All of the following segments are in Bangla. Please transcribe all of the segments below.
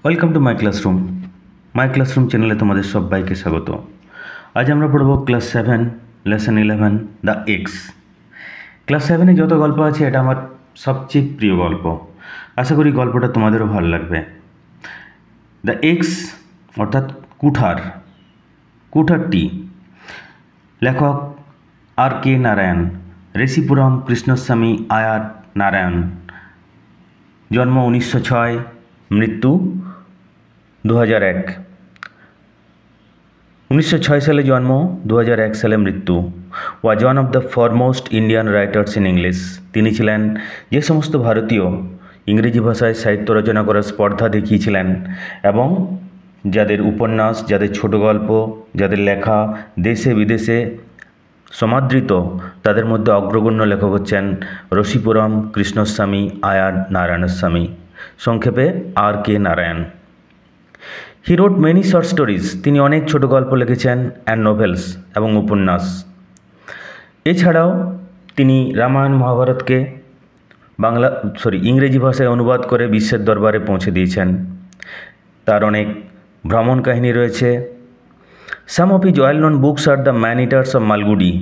ওয়েলকাম টু মাই ক্লাসরুম চ্যানেলে তোমাদের সবাইকে স্বাগত। আজ আমরা পড়ব class 7 lesson 11 the axe. Class 7-এ যত গল্প আছে এটা আমার সবচেয়ে প্রিয় গল্প। আশা করি গল্পটা তোমাদেরও ভালো লাগবে। দ্য এক্স অর্থাৎ কুঠারটি, লেখক আর কে নারায়ণ, রেসিপুরম কৃষ্ণস্বামী আয়ার নারায়ণ, জন্ম 1906, মৃত্যু 2001। 1906 সালে জন্ম, 2001 সালে মৃত্যু। Was one of the foremost Indian writers in English. তিনি ছিলেন যে সমস্ত ভারতীয় ইংরেজি ভাষায় সাহিত্য রচনা করার স্পর্ধা দেখিয়েছিলেন এবং যাদের উপন্যাস, যাদের ছোট গল্প, যাদের লেখা দেশে বিদেশে সমাদৃত, তাদের মধ্যে অগ্রগণ্য লেখক হচ্ছেন রসিপুরম কৃষ্ণস্বামী আয়ার নারায়ণস্বামী, সংক্ষেপে আর কে নারায়ণ। হি রোট মেনি শর্ট স্টোরিজ। তিনি অনেক ছোট গল্প লিখেছেন অ্যান্ড নোভেলস এবং উপন্যাস। এছাড়াও তিনি রামায়ণ মহাভারতকে ইংরেজি ভাষায় অনুবাদ করে বিশ্বের দরবারে পৌঁছে দিয়েছেন। তার অনেক ভ্রমণ কাহিনী রয়েছে। Some of his well known books are the man eaters of Malgudi.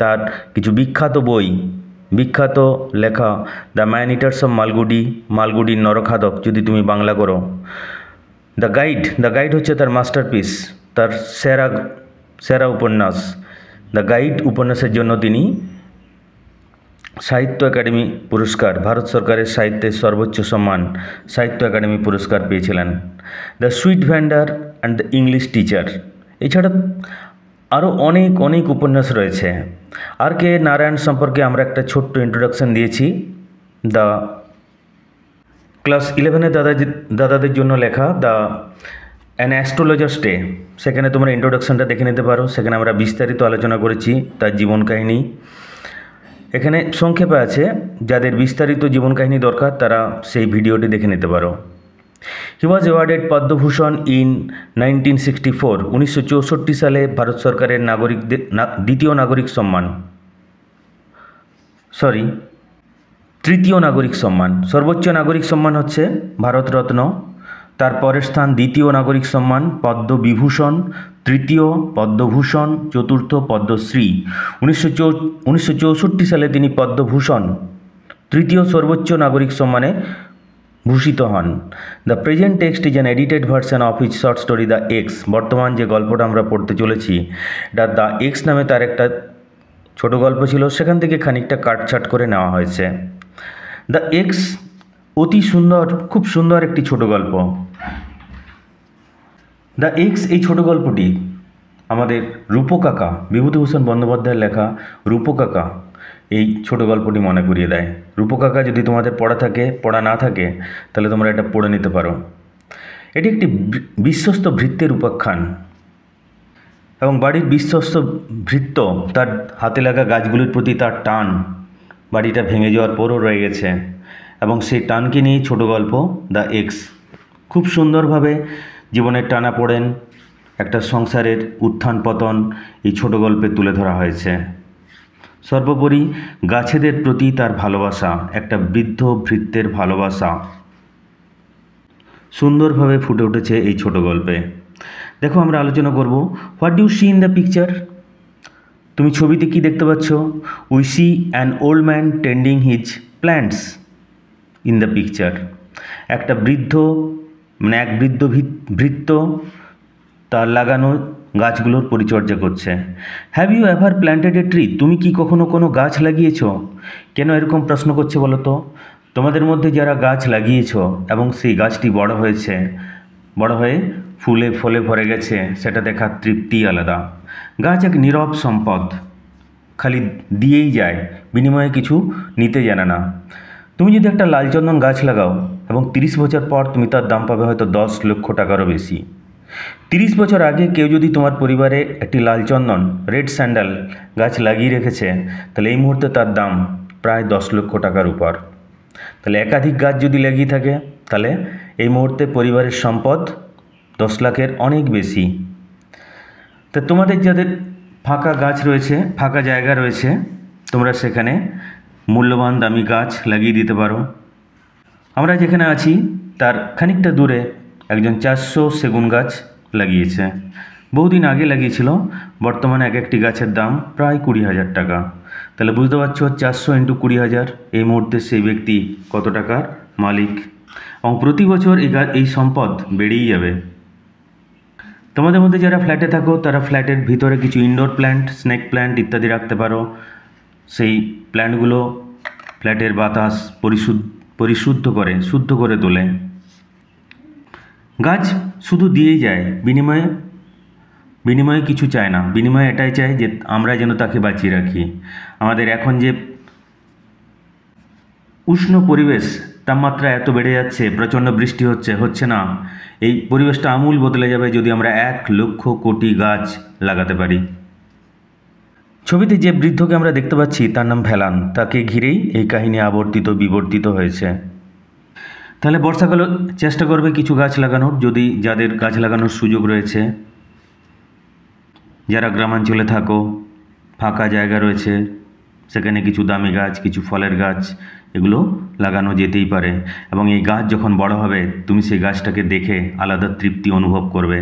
তার কিছু বিখ্যাত লেখা দ্য ম্যান ইটার্স অফ মালগুডির নরখাদক যদি তুমি বাংলা করো। দ্য গাইড হচ্ছে তার মাস্টারপিস, তার সেরা উপন্যাস। দ্য গাইড উপন্যাসের জন্য তিনি সাহিত্য একাডেমি পুরস্কার, ভারত সরকারের সাহিত্যের সর্বোচ্চ সম্মান সাহিত্য একাডেমি পুরস্কার পেয়েছিলেন। The sweet van der and the English teacher. এছাড়া আরও অনেক উপন্যাস রয়েছে। আর কে নারায়ণ সম্পর্কে আমরা একটা ছোট্ট ইন্ট্রোডাকশন দিয়েছি। দ্য ক্লাস 11-এ দাদাদের জন্য লেখা দ্য অ্যান অ্যাস্ট্রোলজার্স ডে, সেখানে তোমরা ইন্ট্রোডাকশনটা দেখে নিতে পারো। সেখানে আমরা বিস্তারিত আলোচনা করেছি তার জীবন কাহিনী। এখানে সংক্ষেপে আছে, যাদের বিস্তারিত জীবন কাহিনী দরকার তারা সেই ভিডিওটি দেখে নিতে পারো। হি ওয়াজ অ্যাওয়ার্ডেড পদ্মভূষণ ইন 1964। 1964 সালে ভারত সরকারের তৃতীয় নাগরিক সম্মান। সর্বোচ্চ নাগরিক সম্মান হচ্ছে ভারতরত্ন, তার পরের স্থান দ্বিতীয় নাগরিক সম্মান পদ্মবিভূষণ, তৃতীয় পদ্মভূষণ, চতুর্থ পদ্মশ্রী। 1964 সালে তিনি পদ্মভূষণ, তৃতীয় সর্বোচ্চ নাগরিক সম্মানে ভূষিত হন। The present text is an edited version of his short story the x. বর্তমান যে গল্পটা আমরা পড়তে চলেছি এটা দ্য এক্স নামে তার একটা ছোট গল্প ছিল, সেখান থেকে খানিকটা কাটছাট করে নেওয়া হয়েছে। দ্য এক্স অতি সুন্দর, খুব সুন্দর একটি ছোট গল্প। দ্য এক্স, এই ছোট গল্পটি আমাদের রূপকাকা বিভূতিভূষণ বন্দ্যোপাধ্যায়ের লেখা রূপকাকা এই ছোট গল্পটি মনে করিয়ে দেয়। রূপকাকা যদি তোমাদের পড়া না থাকে তাহলে তোমরা এটা পড়ে নিতে পারো। এটি একটি বিশ্বস্ত ভৃত্যের উপাখ্যান এবং বাড়ির বিশ্বস্ত ভৃত্য তার হাতে লাগা গাছগুলির প্রতি তার টান বাড়িটা ভেঙে যাওয়ার পরও রয়ে গেছে এবং সেই টানকে নিয়ে ছোট গল্প দ্য এক্স। খুব সুন্দরভাবে জীবনের টানাপোড়েন, একটা সংসারের উত্থান পতন এই ছোট গল্পে তুলে ধরা হয়েছে। সর্বোপরি গাছেদের প্রতি তার ভালোবাসা, একটা বৃদ্ধ ভৃত্যের ভালোবাসা সুন্দরভাবে ফুটে উঠেছে এই ছোট গল্পে। দেখো, আমরা আলোচনা করব what do see in the picture. তুমি ছবিতে কি দেখতে পাচ্ছ? We see an old man tending his plants in the picture. এক বৃদ্ধ ভৃত্য তার লাগানো গাছগুলোর পরিচর্যা করছে। Have you ever planted a tree? তুমি কি কখনো কোনো গাছ লাগিয়েছ? কেন এরকম প্রশ্ন করছে বলো তো? তোমাদের মধ্যে যারা গাছ লাগিয়েছ এবং সেই গাছটি বড় হয়ে ফুলে ফলে ভরে গেছে, সেটা দেখার তৃপ্তি আলাদা। গাছ এক নীরব সম্পদ, খালি দিয়েই যায়, বিনিময়ে কিছু নিতে জানে না। তুমি যদি একটা লালচন্দন গাছ লাগাও এবং 30 বছর পর তুমি তার দাম পাবে হয়তো 10 লক্ষ টাকারও বেশি। 30 বছর আগে কেউ যদি তোমার পরিবারে একটি লালচন্দন রেড স্যান্ডাল গাছ লাগিয়ে রেখেছে, তাহলে এই মুহূর্তে তার দাম প্রায় 10 লক্ষ টাকার উপর। তাহলে একাধিক গাছ যদি লাগিয়ে থাকে তাহলে এই মুহূর্তে পরিবারের সম্পদ 10 লাখের অনেক বেশি। তা তোমাদের যাদের ফাঁকা জায়গা রয়েছে, তোমরা সেখানে মূল্যবান দামি গাছ লাগিয়ে দিতে পারো। আমরা যেখানে আছি তার খানিকটা দূরে একজন 400 সেগুন গাছ লাগিয়েছে। বহুদিন আগে লাগিয়েছিল, বর্তমানে এক একটি গাছের দাম প্রায় 20,000 টাকা। তাহলে বুঝতে পারছো 400 ইন্টু 20,000, এই মুহূর্তে সেই ব্যক্তি কত টাকার মালিক, এবং প্রতি বছর এই সম্পদ বেড়েই যাবে। তোমাদের মধ্যে যারা ফ্ল্যাটে থাকো তারা ফ্ল্যাটের ভিতরে কিছু ইনডোর প্ল্যান্ট, স্নেক প্ল্যান্ট ইত্যাদি রাখতে পারো। সেই প্ল্যান্টগুলো ফ্ল্যাটের বাতাস পরিশুদ্ধ করে, শুদ্ধ করে তোলে। গাছ শুধু দিয়েই যায়, বিনিময়ে কিছু চায় না। বিনিময়ে এটাই চায় যে আমরা যেন তাকে বাঁচিয়ে রাখি। আমাদের এখন যে উষ্ণ পরিবেশ, তাপমাত্রা এত বেড়ে যাচ্ছে, প্রচণ্ড বৃষ্টি হচ্ছে না, এই পরিবেশটা আমূল বদলে যাবে যদি আমরা 1,00,000 কোটি গাছ লাগাতে পারি। ছবিতে যে বৃদ্ধকে আমরা দেখতে পাচ্ছি তার নাম ভ্যালান। তাকে ঘিরেই এই কাহিনী বিবর্তিত হয়েছে। তাহলে বর্ষাকালে চেষ্টা করবে কিছু গাছ লাগানোর, যদি যাদের গাছ লাগানোর সুযোগ রয়েছে। যারা গ্রামাঞ্চলে থাকো, ফাঁকা জায়গা রয়েছে, সেখানে কিছু দামি গাছ, কিছু ফলের গাছ, এগুলো লাগানো যেতেই পারে। এবং এই গাছ যখন বড় হবে তুমি সেই গাছটাকে দেখে আলাদা তৃপ্তি অনুভব করবে।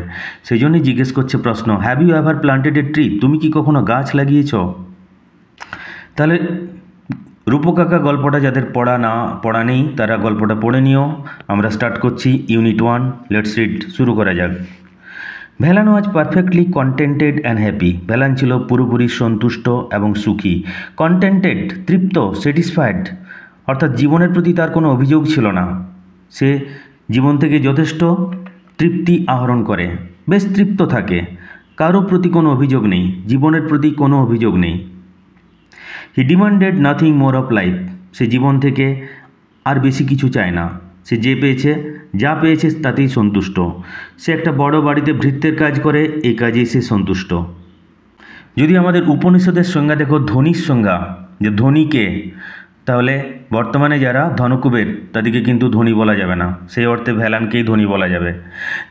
সেই জন্যই জিজ্ঞেস করছে প্রশ্ন, have you ever planted a tree? তুমি কি কখনো গাছ লাগিয়েছ? তাহলে রূপকাকা গল্পটা যাদের পড়া নেই তারা গল্পটা পড়ে নিও। আমরা স্টার্ট করছি ইউনিট 1। Let's read. শুরু করা যাক। Vallan was perfectly contented and happy. Vallan ছিল পুরোপুরি সন্তুষ্ট এবং সুখী। কন্টেন্টেড, তৃপ্ত, স্যাটিসফাইড, অর্থাৎ জীবনের প্রতি তার কোনো অভিযোগ ছিল না। সে জীবন থেকে যথেষ্ট তৃপ্তি আহরণ করে, বেশ তৃপ্ত থাকে, কারো প্রতি কোনো অভিযোগ নেই, জীবনের প্রতি কোনো অভিযোগ নেই। He demanded nothing more of life. সে জীবন থেকে আর বেশি কিছু চায় না। সে যা পেয়েছে তাতেই সন্তুষ্ট। সে একটা বড় বাড়িতে ভৃত্যের কাজ করে, এই কাজেই সে সন্তুষ্ট। যদি আমাদের উপনিষদের সংজ্ঞা দেখো, ধনীর সংজ্ঞা, যে ধনীকে, তাহলে বর্তমানে যারা ধনকুবের তাদেরকে কিন্তু ধনী বলা যাবে না, সেই অর্থে ভ্যালানকেই ধনী বলা যাবে।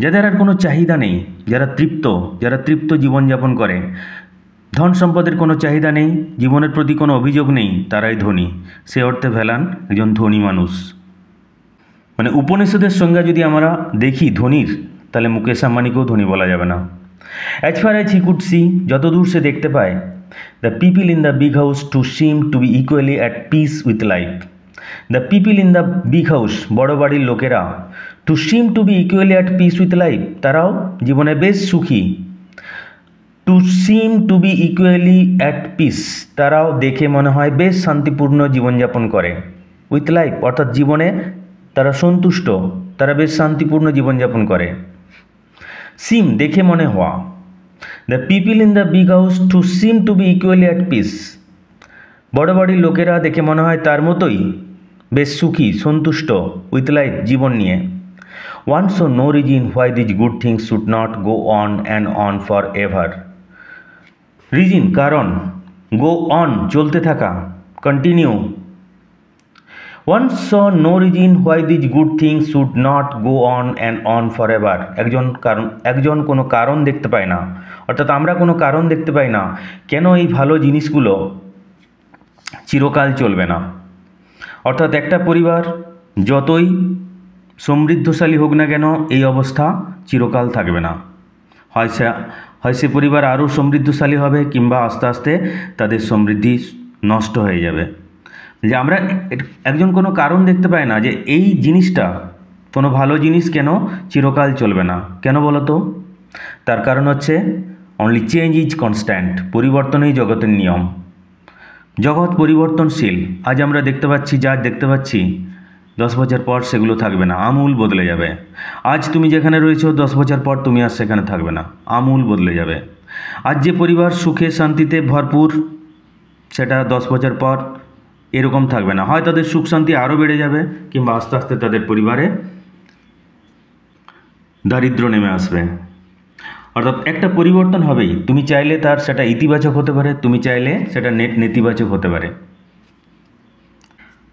যাদের আর কোনো চাহিদা নেই, যারা তৃপ্ত জীবনযাপন করে, ধন সম্পদের কোনো চাহিদা নেই, জীবনের প্রতি কোনো অভিযোগ নেই, তারাই ধনী। সে অর্থে ভ্যালান একজন ধনী মানুষ। মানে উপনিষদের সংজ্ঞা যদি আমরা দেখি ধনীর, তাহলে মুকেশ আম্বানিকেও ধনী বলা যাবে না। As far as he could see, যতদূর সে দেখতে পায়, the people in the big house to seem to be equally at peace with life. The people in the big house, বড় বাড়ির লোকেরা, to seem to be equally at peace with life, তারাও জীবনে বেশ সুখী। To seem to be equally at peace, তারাও দেখে মনে হয় বেশ শান্তিপূর্ণ জীবনযাপন করে। উইথ লাইফ অর্থাৎ জীবনে তারা সন্তুষ্ট, তারা বেশ শান্তিপূর্ণ জীবনযাপন করে। সিম দেখে মনে হওয়া। The people in the big house to seem to be equally at peace, বড় বাড়ির লোকেরা দেখে মনে হয় তার মতোই বেশ সুখী, সন্তুষ্ট উইথ লাইফ, জীবন নিয়ে। One so no reason why these good things should not go on and on for ever. Reason কারণ, গো অন চলতে থাকা, continue. One so no reason why these good things should not go on and on for ever. একজন কোনো কারণ দেখতে পায় না, অর্থাৎ আমরা কোনো কারণ দেখতে পাই না কেন এই ভালো জিনিসগুলো চিরকাল চলবে না। অর্থাৎ একটা পরিবার যতই সমৃদ্ধশালী হোক না কেন, এই অবস্থা চিরকাল থাকবে না। হয় সে পরিবার আরও সমৃদ্ধশালী হবে, কিংবা আস্তে আস্তে তাদের সমৃদ্ধি নষ্ট হয়ে যাবে। যে আমরা একজন কোনো কারণ দেখতে পাই না যে এই জিনিসটা, কোনো ভালো জিনিস কেন চিরকাল চলবে না। কেন বলো তো? তার কারণ হচ্ছে অনলি চেঞ্জ ইজ কনস্ট্যান্ট। পরিবর্তনই জগতের নিয়ম। জগৎ পরিবর্তনশীল। আজ আমরা দেখতে পাচ্ছি 10 বছর পর সেগুলো থাকবে না, আমূল বদলে যাবে। আজ তুমি যেখানে রয়েছো 10 বছর পর তুমি আর সেখানে থাকবে না, আমূল বদলে যাবে। আজ যে পরিবার সুখে শান্তিতে ভরপুর, সেটা 10 বছর পর এরকম থাকবে না। হয় তাদের সুখ শান্তি আরও বেড়ে যাবে, কিংবা আস্তে আস্তে তাদের পরিবারে দারিদ্র্য নেমে আসবে। অর্থাৎ একটা পরিবর্তন হবেই। তুমি চাইলে সেটা ইতিবাচক হতে পারে, তুমি চাইলে সেটা নেতিবাচক হতে পারে।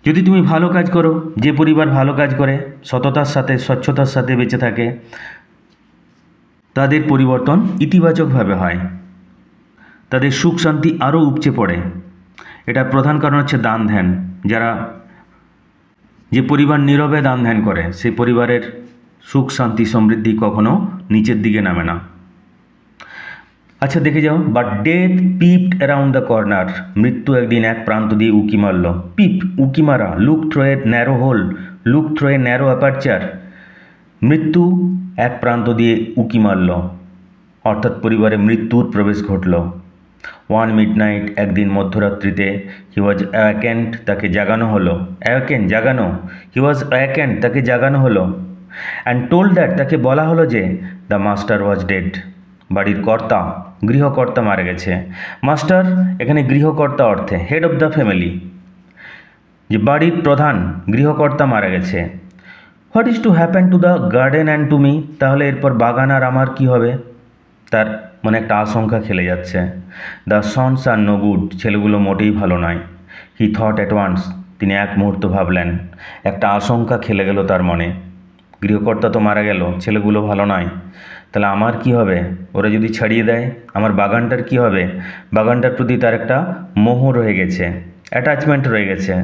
যদি তুমি ভালো কাজ করো, যে পরিবার ভালো কাজ করে, সততার সাথে স্বচ্ছতার সাথে বেঁচে থাকে, তাদের পরিবর্তন ইতিবাচকভাবে হয়, তাদের সুখ শান্তি আরও উপচে পড়ে। এটার প্রধান কারণ হচ্ছে দান ধ্যান। যে পরিবার নীরবে দান ধ্যান করে, সেই পরিবারের সুখ শান্তি সমৃদ্ধি কখনো নিচের দিকে নামে না। আচ্ছা দেখে যাও, but death পিপড around the corner, মৃত্যু একদিন এক প্রান্ত দিয়ে উকি মারল। পিপ উকি মারা, look through a narrow hole, look through a narrow aperture, মৃত্যু এক প্রান্ত দিয়ে উকি মারল, অর্থাৎ পরিবারে মৃত্যুর প্রবেশ ঘটল। ওয়ান মিডনাইট, একদিন মধ্যরাত্রিতে, হি ওয়াজ অ্যাওয়াকেন্ড, তাকে জাগানো হলো। অ্যাওয়াকেন জাগানো, হি ওয়াজ অ্যাওয়াকেন্ড, তাকে জাগানো হলো। অ্যান্ড টোল্ড দ্যাট, তাকে বলা হলো যে দ্য মাস্টার ওয়াজ ডেড, বাড়ির কর্তা, গৃহকর্তা মারা গেছে। মাস্টার এখানে গৃহকর্তা অর্থে, হেড অফ দ্য ফ্যামিলি, যে বাড়ির প্রধান গৃহকর্তা মারা গেছে। What is to happen to the garden and to me, তাহলে এরপর বাগান আর আমার কি হবে? তার মনে একটা আশঙ্কা খেলে যাচ্ছে। The sons are no good, ছেলেগুলো মোটেই ভালো নয়। হি থট অ্যাট ওয়ান্স, তিনি এক মুহূর্ত ভাবলেন, একটা আশঙ্কা খেলে গেল তার মনে। গৃহকর্তা তো মারা গেল, ছেলেগুলো ভালো নয়, তাহলে আমার কি হবে? ওরা যদি ছাড়িয়ে দেয় আমার বাগানটার কি হবে? বাগানটার প্রতি তার একটা মোহ রয়ে গেছে, অ্যাটাচমেন্ট রয়ে গেছে।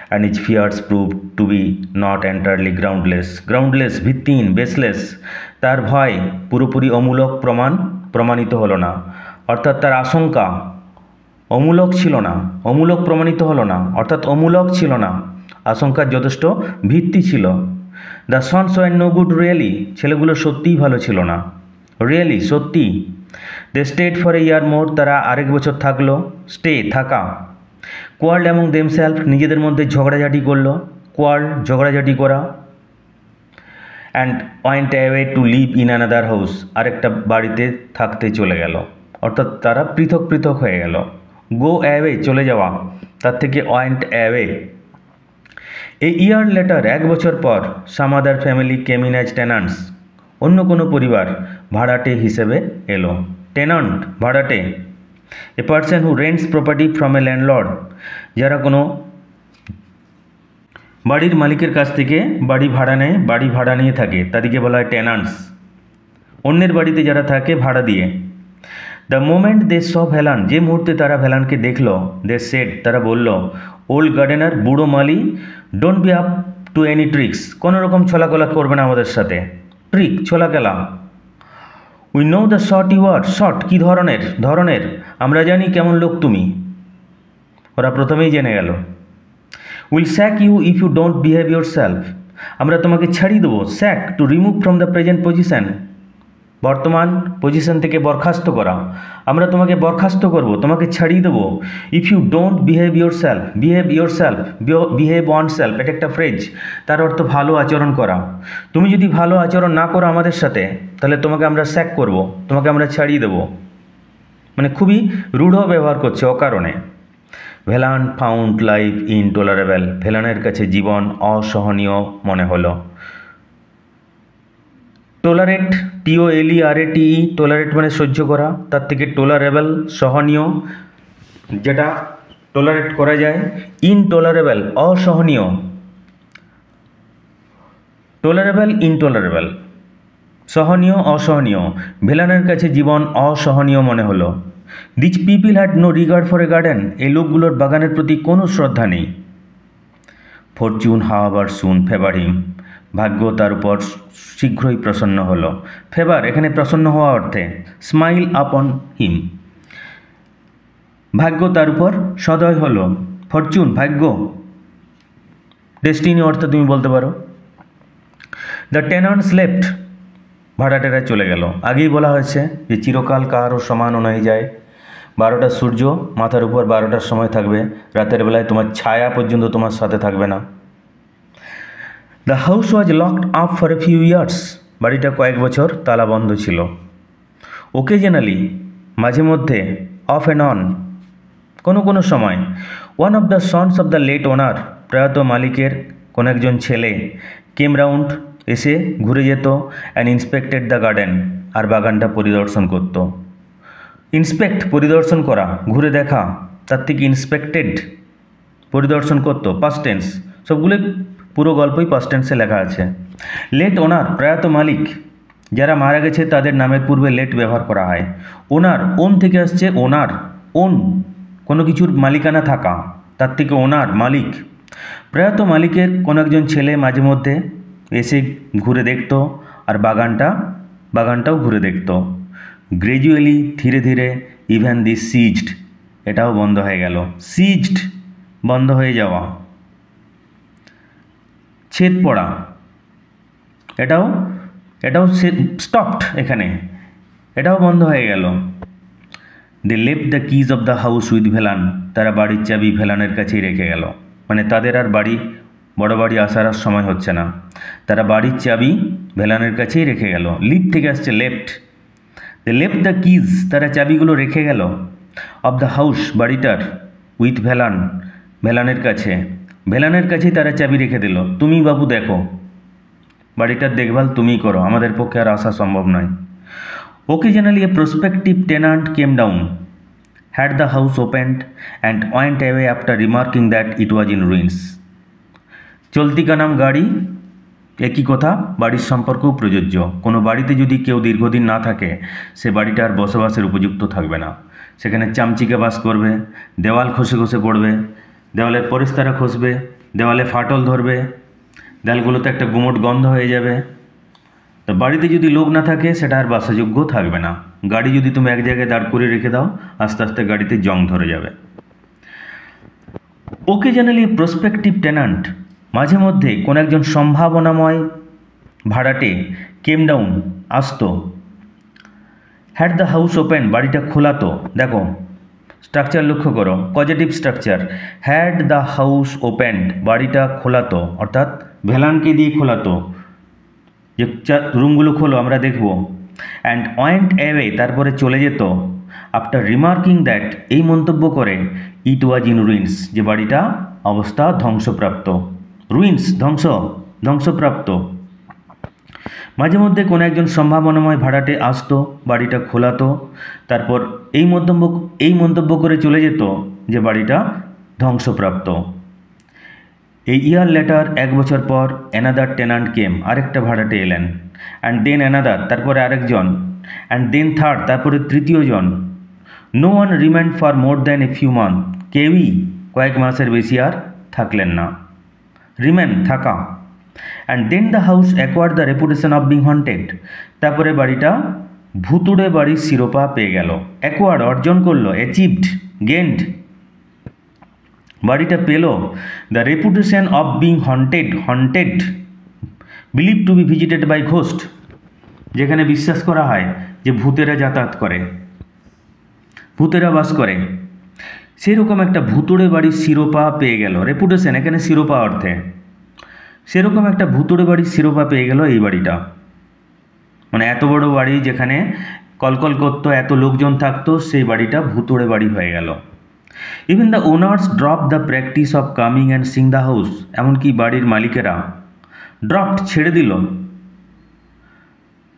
And his fears prove to be not entirely groundless, ভিত্তিহীন, বেসলেস। তার ভয় পুরোপুরি প্রমাণিত হলো না, অর্থাৎ তার আশঙ্কা অমূলক ছিল না, অমূলক প্রমাণিত হলো না, অর্থাৎ অমূলক ছিল না, আশঙ্কার যথেষ্ট ভিত্তি ছিল। The sons were no good really, ছেলেগুলো সত্যিই ভালো ছিল না, রিয়েলি সত্যি। দে স্টেড ফর এ ইয়ার মোর, তারা আরেক বছর থাকলো, স্টে থাকা। কোয়ার্ল্ড অ্যামং দেমসেলফ, নিজেদের মধ্যে ঝগড়াঝাটি করলো, কোয়ার্ল্ড ঝগড়াঝাটি করা। And went away two live in another house, আরেকটা বাড়িতে থাকতে চলে গেল, অর্থাৎ তারা পৃথক পৃথক হয়ে গেল। গো অ্যাওয়ে চলে যাওয়া, তার থেকে ওয়েন্ট অ্যাওয়ে। এ ইয়ার লেটার, এক বছর পর, সাম আদার ফ্যামিলি কেম ইন অ্যাজ টেনান্টস, অন্য কোনো পরিবার ভাড়াটে হিসেবে এলো। টেনান্ট ভাড়াটে, a person who rents property from a landlord, যারা কোনো বাড়ির মালিকের কাছ থেকে বাড়ি ভাড়া নেয়, বাড়ি ভাড়া নিয়ে থাকে, তাদেরকে বলা হয় টেনান্টস। অন্যের বাড়িতে যারা থাকে ভাড়া দিয়ে। The moment they saw Velan, যে মুহূর্তে তারা ভ্যালানকে দেখলো, দে সেড, তারা বলল, ওল্ড গার্ডেনার, বুড়ো মালি, don't be up to any tricks, কোনো রকম ছলাকলা করবে না আমাদের সাথে। ট্রিক, ছলাকলা। We know the sort you are, sort কী ধরনের, আমরা জানি কেমন লোক তুমি। ওরা প্রথমেই জেনে গেল। Will sack you if you don't behave yourself, আমরা তোমাকে ছাড়িয়ে দেবো। Sack, to remove from the present position, বর্তমান পজিশন থেকে বরখাস্ত করা, আমরা তোমাকে বরখাস্ত করব, তোমাকে ছাড়িয়ে দেবো। If you don't behave yourself, behave oneself, এটা একটা ফ্রেজ, তার অর্থ ভালো আচরণ করা। তুমি যদি ভালো আচরণ না করো আমাদের সাথে, তাহলে তোমাকে আমরা স্যাক করব, তোমাকে আমরা ছাড়িয়ে দেবো। মানে খুবই রূঢ় ব্যবহার করছে অকারণে। ভ্যালান ফাউন্ড লাইফ ইনটলারেবল, ভ্যালানের কাছে জীবন অসহনীয় মনে হলো। টলারেট, TOLERATE, টলারেট মানে সহ্য করা, তার থেকে টলারেবল সহনীয়, যেটা টলারেট করা যায়। ইনটলারেবল অসহনীয়, টলারেবল ইনটলারেবল, সহনীয় অসহনীয়। ভ্যালানের কাছে জীবন অসহনীয় মনে হলো। This people had no regard for a garden, এই লোকগুলোর বাগানের প্রতি কোনো শ্রদ্ধা নেই। ফরচুন হাওয়াভার সুন ফেভার হিম, ভাগ্য তার উপর শীঘ্রই প্রসন্ন হলো। ফেভার এখানে প্রসন্ন হওয়া অর্থে, স্মাইল আপন হিম, ভাগ্য তার উপর সদয় হলো। ফরচুন ভাগ্য, ডেস্টিনি অর্থে তুমি বলতে পারো। দ্য টেনান্টস লেফট, ভাড়াটেরা চলে গেল। আগেই বলা হয়েছে যে চিরকাল কারও সমান নয় যায়। 12টা সূর্য মাথার উপর 12টার সময় থাকবে, রাতের বেলায় তোমার ছায়া পর্যন্ত তোমার সাথে থাকবে না। The house was locked up for a few years, বাড়িটা কয়েক বছর তালা বন্ধ ছিল। ওকেজনালি মাঝে মধ্যে, অফ অ্যান্ড অন কোনো সময়। One of the sons of the late owner, প্রয়াত মালিকের কোন একজন ছেলে, কেম রাউন্ড এসে ঘুরে যেত। অ্যান্ড ইন্সপেক্টেড দ্য গার্ডেন, আর বাগানটা পরিদর্শন করত। ইন্সপেক্ট পরিদর্শন করা, ঘুরে দেখা, তার থেকে ইন্সপেক্টেড পরিদর্শন করতো, পাস্ট টেন্স। সবগুলো পুরো গল্পই পাস্ট টেন্সে লেখা আছে। লেট ওনার, প্রয়াত মালিক, যারা মারা গেছে তাদের নামের পূর্বে লেট ব্যবহার করা হয়। ওনার, ওন থেকে আসছে ওনার, ওন কোনো কিছুর মালিকানা থাকা, তার থেকে ওনার মালিক। প্রয়াত মালিকের কোনো একজন ছেলে মাঝে মধ্যে এসে ঘুরে দেখতো আর বাগানটাও ঘুরে দেখতো। গ্র্যাজুয়ালি ধীরে ধীরে ইভেন দি সিজড, এটাও বন্ধ হয়ে গেল। সিজড বন্ধ হয়ে যাওয়া, ছেদ পড়া, এটাও স্টপড, এখানে এটাও বন্ধ হয়ে গেল। They left the keys of the house with Velan, তারা বাড়ির চাবি ভেলানের কাছেই রেখে গেল। মানে তাদের আর বড় বাড়ি আসার আর সময় হচ্ছে না, তারা বাড়ির চাবি ভেলানের কাছেই রেখে গেল। লিভ থেকে আসছে left. They left the keys, তারা চাবিগুলো রেখে গেল। অফ দ্য হাউস, বাড়িটার, উইথ ভেলানের কাছেই তারা চাবি রেখে দিল। তুমি বাবু দেখো, বাড়িটার দেখভাল তুমিই করো, আমাদের পক্ষে আর আসা সম্ভব নয়। Occasionally a prospective tenant came down, had the house opened and went away after remarking that it was in ruins. চলতি কা নাম গাড়ি, একই কথা বাড়ির সম্পর্কেও প্রযোজ্য। কোনো বাড়িতে যদি কেউ দীর্ঘদিন না থাকে, সে বাড়িটা আর বসবাসের উপযুক্ত থাকবে না। সেখানে চামচিকে বাস করবে, দেওয়াল খসে খসে পড়বে, দেওয়ালের পরিস্তারা খসবে, দেওয়ালে ফাটল ধরবে, দেওয়ালগুলোতে একটা গুমোট গন্ধ হয়ে যাবে। তো বাড়িতে যদি লোক না থাকে, সেটা আর বাসযোগ্য থাকবে না। গাড়ি যদি তুমি এক জায়গায় দাঁড় করে রেখে দাও, আস্তে আস্তে গাড়িতে জং ধরে যাবে। ওকেজনালি প্রসপেক্টিভ টেনান্ট, মাঝে মধ্যে কোনো একজন সম্ভাবনাময় ভাড়াটে, কেম ডাউন, আসতো। হ্যাড দ্য হাউস ওপেন, বাড়িটা খোলাতো। দেখো স্ট্রাকচার লক্ষ্য করো, positive structure. Had the house opened, বাড়িটা খোলাতো, অর্থাৎ ভেলানকে দিয়ে খোলাতো, যে রুমগুলো খোলো আমরা দেখব। অ্যান্ড ওয়েন্ট অ্যাওয়ে, তারপরে চলে যেত। আফটার রিমার্কিং দ্যাট, এই মন্তব্য করে, ইট ওয়াজ ইন রুইন্স, যে বাড়িটা অবস্থা ধ্বংসপ্রাপ্ত। রুইন্স, ধ্বংসপ্রাপ্ত। মাঝে মধ্যে কোনো একজন সম্ভাবনাময় ভাড়াটে আসতো, বাড়িটা খোলাতো, তারপর এই মন্তব্য করে চলে যেত যে বাড়িটা ধ্বংসপ্রাপ্ত। এই ইয়ার লেটার, এক বছর পর, অ্যানাদার টেনান্ট কেম, আরেকটা ভাড়াটে এলেন। অ্যান্ড দেন অ্যানাদার, তারপরে আরেকজন। অ্যান্ড দেন থার্ড, তারপরে তৃতীয় জন। No one remained for more than a few month, কেউই কয়েক মাসের বেশি আর থাকলেন না। রিমেন, থাকা। And then the house acquired the reputation of being haunted, তারপরে বাড়িটা ভুতুড়ে বাড়ির শিরোপা পেয়ে গেল। অ্যাকোয়ার্ড, অর্জন করলো, অ্যাচিভড, গেন্ড, বাড়িটা পেল। The reputation of being haunted, believe to be visited by ghost, যেখানে বিশ্বাস করা হয় যে ভূতেরা যাতায়াত করে, ভূতেরা বাস করে, সেরকম একটা ভুতুড়ে বাড়ির শিরোপা পেয়ে গেল। রেপুটেশন এখানে শিরোপা অর্থে, সেরকম একটা ভুতুড়ে বাড়ির শিরোপা পেয়ে গেল এই বাড়িটা। মানে এত বড় বাড়ি, যেখানে কলকল করতো, এত লোকজন থাকতো, সেই বাড়িটা ভুতুড়ে বাড়ি হয়ে গেল। Even the owners drop the practice of coming and sing the house, এমনকি বাড়ির মালিকেরা ড্রপড, ছেড়ে দিল,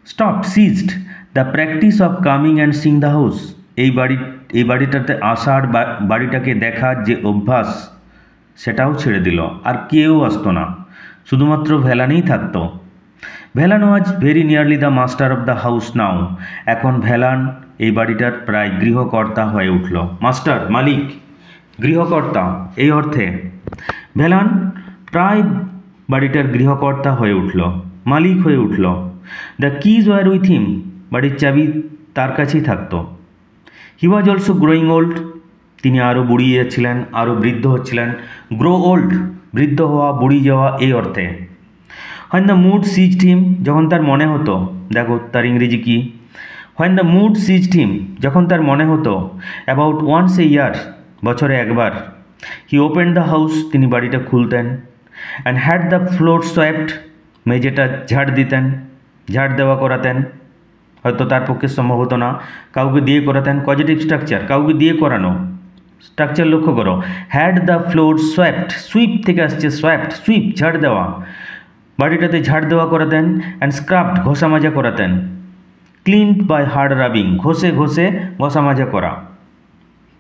stop, ceased the practice of coming and sing the house, এই বাড়িটাতে আসার, বাড়িটাকে দেখার যে অভ্যাস, সেটাও ছেড়ে দিল। আর কেউ আসতো না, শুধুমাত্র ভেলানেই থাকতো। Velan was very nearly the master of the house now, এখন ভেলান এই বাড়িটার প্রায় গৃহকর্তা হয়ে উঠল। মাস্টার, মালিক, গৃহকর্তা, এই অর্থে ভেলান প্রায় বাড়িটার গৃহকর্তা হয়ে উঠল, মালিক হয়ে উঠল। The keys were with him, বাড়ির চাবি তার কাছেই থাকতো। He was also growing old, তিনি আরও বুড়িয়ে যাচ্ছিলেন, আরও বৃদ্ধ হচ্ছিলেন। গ্রো ওল্ড, বৃদ্ধ হওয়া, বুড়ি যাওয়া, এই অর্থে। হোয়েন দ্য মুড সিজড হিম, যখন তার মনে হতো, দেখো তার ইংরেজি কি, হোয়েন দ্য মুড সিজড হিম, যখন তার মনে হতো, অ্যাবাউট ওয়ান্স এ ইয়ার, বছরে একবার, হি ওপেন দ্য হাউস, তিনি বাড়িটা খুলতেন। And had the floor swept, মেঝেটা ঝাড় দেওয়া করাতেন। হয়তো তার পক্ষে সম্ভব হতো না, কাউকে দিয়ে করাতেন। পজিটিভ স্ট্রাকচার, কাউকে দিয়ে করানো। স্ট্রাকচার লক্ষ্য করো, had the floor swept, sweep থেকে আসছে সোয়েপ্ট, সুইপ, ঝাড় দেওয়া, বাড়িটাতে ঝাড় দেওয়া করাতেন। অ্যান্ড স্ক্রাবড, ঘষা মাজা করাতেন। ক্লিনড বাই হার্ড রাবিং, ঘষে ঘষা মাজা করা।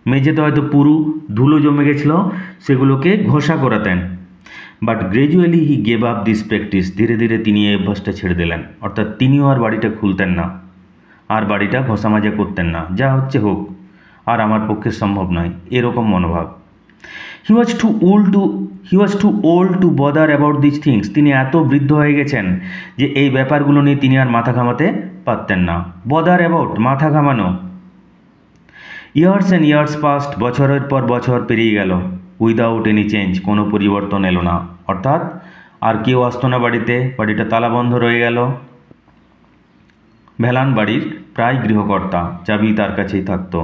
মেঝেতে হয়তো পুরু ধুলো জমে গেছিল, সেগুলোকে ঘষা করাতেন। But gradually he gave up this practice, ধীরে ধীরে তিনি এই অভ্যাসটা ছেড়ে দিলেন। অর্থাৎ তিনিও আর বাড়িটা খুলতেন না, আর বাড়িটা ঘষা মাজা করতেন না, যা হচ্ছে হোক, আর আমার পক্ষে সম্ভব নয়, এরকম মনোভাব। He was too old to bother about this things. তিনি এত বৃদ্ধ হয়ে গেছেন যে এই ব্যাপারগুলো নিয়ে তিনি আর মাথা ঘামাতে পারতেন না। বদার অ্যাবাউট, মাথা ঘামানো। ইয়ার্স অ্যান্ড ইয়ার্স পাস্ট, বছরের পর বছর পেরিয়ে গেল। উইদাউট এনি চেঞ্জ, কোনো পরিবর্তন এলো না। অর্থাৎ আর কেউ আসতো না বাড়িতে, বাড়িটা তালাবন্ধ রয়ে গেল। ভ্যালান বাড়ির প্রায় গৃহকর্তা, চাবি তার কাছেই থাকতো।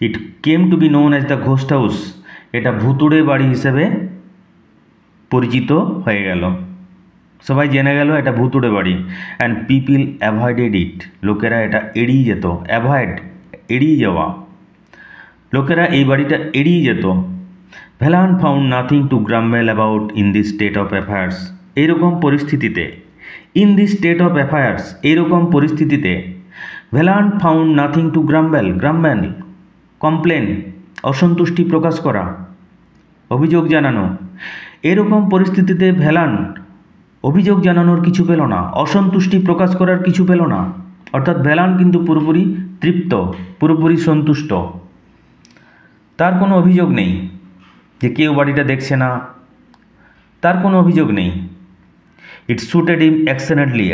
It came to be known as the ghost house, এটা ভুতুড়ে বাড়ি হিসেবে পরিচিত হয়ে গেল। সবাই জেনে গেল এটা ভুতুড়ে বাড়ি। অ্যান্ড পিপিল অ্যাভয়েডেড ইট, লোকেরা এটা এড়িয়ে যেত। অ্যাভয়েড, এড়িয়ে যাওয়া। লোকেরা এই বাড়িটা এড়িয়ে যেত। Velan found nothing to grumble about in this state of affairs, এইরকম পরিস্থিতিতে, in this state of affairs, এইরকম পরিস্থিতিতে Velan found nothing to grumble, grumble complain, অসন্তুষ্টি প্রকাশ করা, অভিযোগ জানানো। এরকম পরিস্থিতিতে ভ্যালান অভিযোগ জানানোর কিছু পেল না, অসন্তুষ্টি প্রকাশ করার কিছু পেল না। অর্থাৎ ভ্যালান কিন্তু পুরোপুরি তৃপ্ত, পুরোপুরি সন্তুষ্ট। তার কোনো অভিযোগ নেই যে কেউ বাড়িটা দেখছে না, তার কোনো অভিযোগ নেই। ইট সুটেড হিম এক্সেলেন্টলি,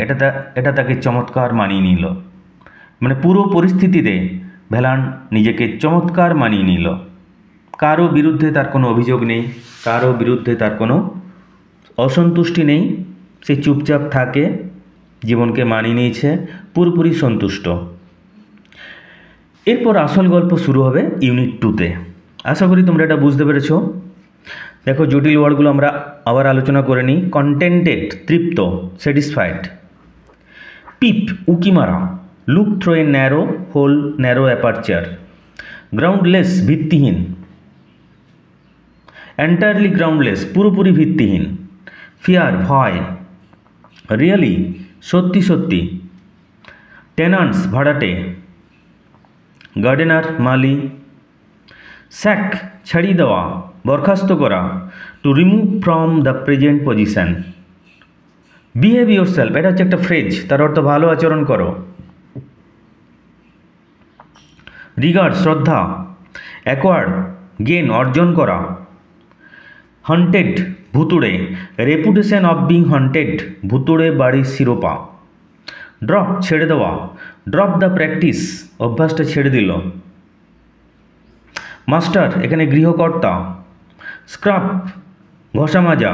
এটা তাকে চমৎকার মানিয়ে নিল। মানে পুরো পরিস্থিতিতে ভ্যালান নিজেকে চমৎকার মানিয়ে নিল। কারো বিরুদ্ধে তার কোনো অভিযোগ নেই, কারো বিরুদ্ধে তার কোনো অসন্তুষ্টি নেই। সে চুপচাপ থাকে, জীবনকে মানিয়ে নিয়েছে, পুরোপুরি সন্তুষ্ট। এরপর আসল গল্প শুরু হবে ইউনিট 2-তে। আশা করি তোমরা এটা বুঝতে পেরেছো। দেখো জটিল ওয়ার্ডগুলো আমরা আবার আলোচনা করে নিই। কন্টেন্টেড, তৃপ্ত, স্যাটিসফাইড। পিপ, উকি মারা। Look through a narrow hole, narrow aperture. Groundless, ভিত্তিহীন। এন্টায়ারলি গ্রাউন্ডলেস, পুরোপুরি ভিত্তিহীন। ফিয়ার, ভয়। রিয়েলি, সত্যি সত্যি। টেনান্টস, ভাড়াটে। গার্ডেনার, মালি। স্যাক, ছাড়িয়ে দেওয়া, বরখাস্ত করা। Two remove from the present position. Behave yourself, এটা হচ্ছে একটা ফ্রেজ, তার অর্থ ভালো আচরণ করো। রিগার্ড, শ্রদ্ধা। অ্যাকোয়ার্ড, গেন, অর্জন করা। হান্টেড, ভুতুড়ে। রেপুটেশন অফ বিং হান্টেড, ভুতুড়ে বাড়ির শিরোপা। ড্রপ, ছেড়ে দেওয়া। ড্রপ দ্য প্র্যাকটিস, অভ্যাসটা ছেড়ে দিল। মাস্টার, এখানে গৃহকর্তা। স্ক্রাব, ঘষা মাজা।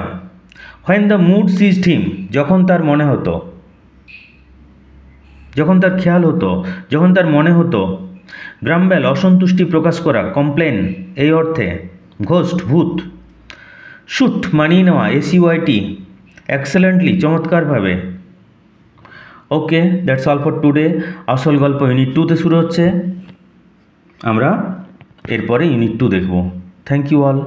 হোয়েন দ্য মুড সিজড হিম, যখন তার মনে হতো, যখন তার খেয়াল হতো, যখন তার মনে হতো। গ্রাম্বেল, অসন্তুষ্টি প্রকাশ করা, কমপ্লেন এই অর্থে। ঘোস্ট, ভূত। শুট, মানিয়ে নেওয়া, SUIT। এক্সেলেন্টলি, চমৎকারভাবে। ওকে, দ্যাটস অল ফর টুডে। আসল গল্প ইউনিট 2-তে শুরু হচ্ছে। আমরা এরপরে ইউনিট 2 দেখব। Thank you all.